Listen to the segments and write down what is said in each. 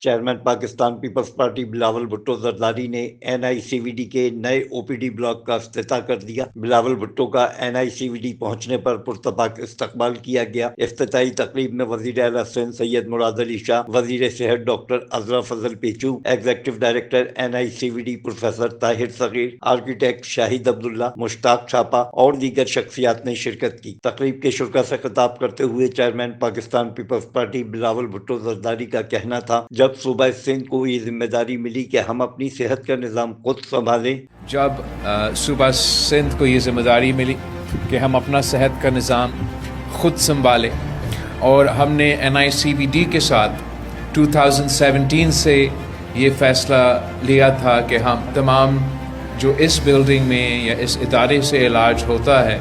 Chairman Pakistan Peoples Party Bilawal Bhutto Zardari نے NICVD کے نئے OPD بلاک کا افتتاح کر دیا۔ بلاول بھٹو کا NICVD پہنچنے پر پرتپاک استقبال کیا گیا۔ افتتاحی تقریب میں وزیر اعلیٰ سندھ سید مراد علی شاہ، وزیر صحت ڈاکٹر عذرا فضل Picchu, executive director NICVD professor Tahir صغیر، آرکیٹیکٹ شاہد عبداللہ، مشتاق چھاپا اور دیگر شخصیات نے شرکت کی۔ تقریب کے شرکاء سے خطاب کرتے ہوئے چیئرمین پاکستان پیپلز پارٹی بلاول بھٹو زرداری کا کہنا تھا، جب صوبہ سندھ کو یہ ذمہ داری ملی کہ ہم اپنی صحت کا نظام خود سنبھالیں، جب صوبہ سندھ کو یہ ذمہ داری ملی کہ ہم اپنا صحت کا نظام خود سنبھالیں، اور ہم نے NICVD کے ساتھ 2017 سے یہ فیصلہ لیا تھا کہ ہم تمام جو اس بلڈنگ میں یا اس ادارے سے علاج ہوتا ہے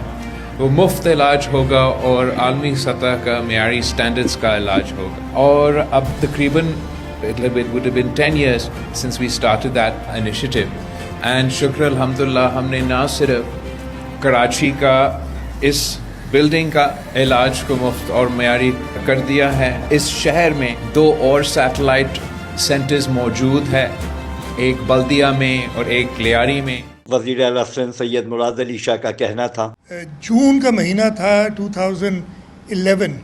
وہ مفت علاج ہوگا اور عالمی سطح کا معیاری سٹینڈرڈز کا علاج ہوگا۔ اور اب تقریباً it would have been 10 years since we started that initiative, and شکر الحمدللہ ہم نے نہ صرف کراچی کا اس بلڈنگ کا علاج کو مفت اور معیاری کر دیا ہے، اس شہر میں 2 اور سیٹلائٹ سینٹرز موجود ہے، ایک بلدیہ میں اور ایک لیاری میں۔ وزیر اعلیٰ سندھ سید مراد علی شاہ کا کہنا تھا، جون کا مہینہ تھا 2011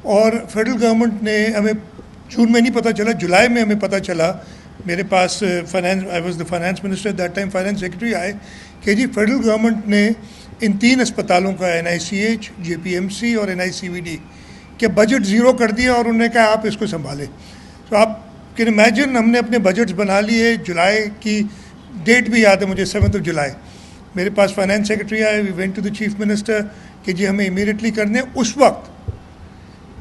اور فیڈرل گورنمنٹ نے ہمیں جون میں نہیں پتہ چلا، جولائی میں ہمیں پتہ چلا، میرے پاس finance, I was the finance minister that time, finance secretary آئے کہ جی فیڈرل گورنمنٹ نے ان 3 اسپتالوں کا NICH، JPMC اور NICVD کے بجٹ زیرو کر دیا، اور انہوں نے کہا آپ اس کو سنبھالیں۔ تو آپ کین امیجن، ہم نے اپنے بجٹس بنا لیے، جولائی کی ڈیٹ بھی یاد ہے مجھے، 7 جولائی، میرے پاس فائنانس سیکرٹری آئے، we went to the chief minister کہ جی ہمیں امیڈیٹلی کرنے۔ اس وقت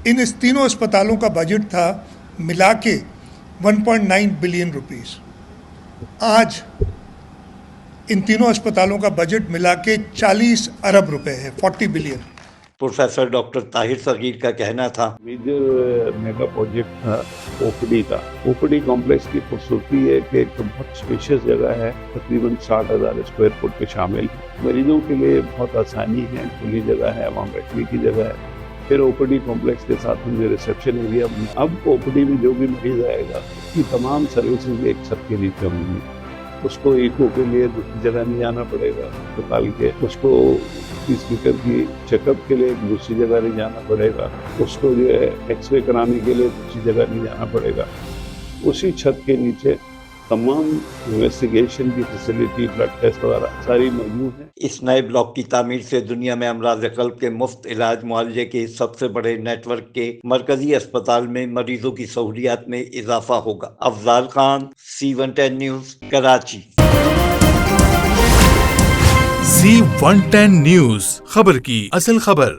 ان 3 اسپتالوں کا بجٹ تھا ملا کے 1.9 بلین روپیز۔ آج ان 3 اسپتالوں کا بجٹ ملا کے 40 ارب روپے ہے، 40 بلین۔ پروفیسر ڈاکٹر طاہر صغیر کا کہنا تھا، میجر میگا پروجیکٹ تھا OPD کا۔ OPD کمپلیکس کی خوبصورتی ہے کہ ایک بہت اسپیشیس جگہ ہے، تقریباً 60,000 اسکوائر فٹ کے شامل، مریضوں کے لیے بہت آسانی ہے، کھلی جگہ ہے، وہاں بیٹھنے کی جگہ ہے۔ پھر OPD کمپلیکس کے ساتھ مجھے ریسیپشن ایریا بنا۔ اب OPD میں جو بھی مریض آئے گا اس کی تمام سروسز ایک چھت کے نیچے ہوں گی، اس کو ایکو کے لیے دوسری جگہ نہیں جانا پڑے گا اسپتال کے، اس کو اسپیکر کی چیک اپ کے لیے ایک دوسری جگہ نہیں جانا پڑے گا، اس کو جو ہے ایکس رے کرانے کے لیے دوسری جگہ نہیں جانا پڑے گا۔ اسی چھت کے نیچے تمام انویسٹیگیشن کی فیسلٹی، بلڈ ٹیسٹ وغیرہ ساری موجود ہیں۔ اس نئے بلاک کی تعمیر سے دنیا میں امراض قلب کے مفت علاج معالجے کے سب سے بڑے نیٹ ورک کے مرکزی اسپتال میں مریضوں کی سہولیات میں اضافہ ہوگا۔ Afzal Khan, C110 news, Karachi. C110 news, خبر کی اصل خبر۔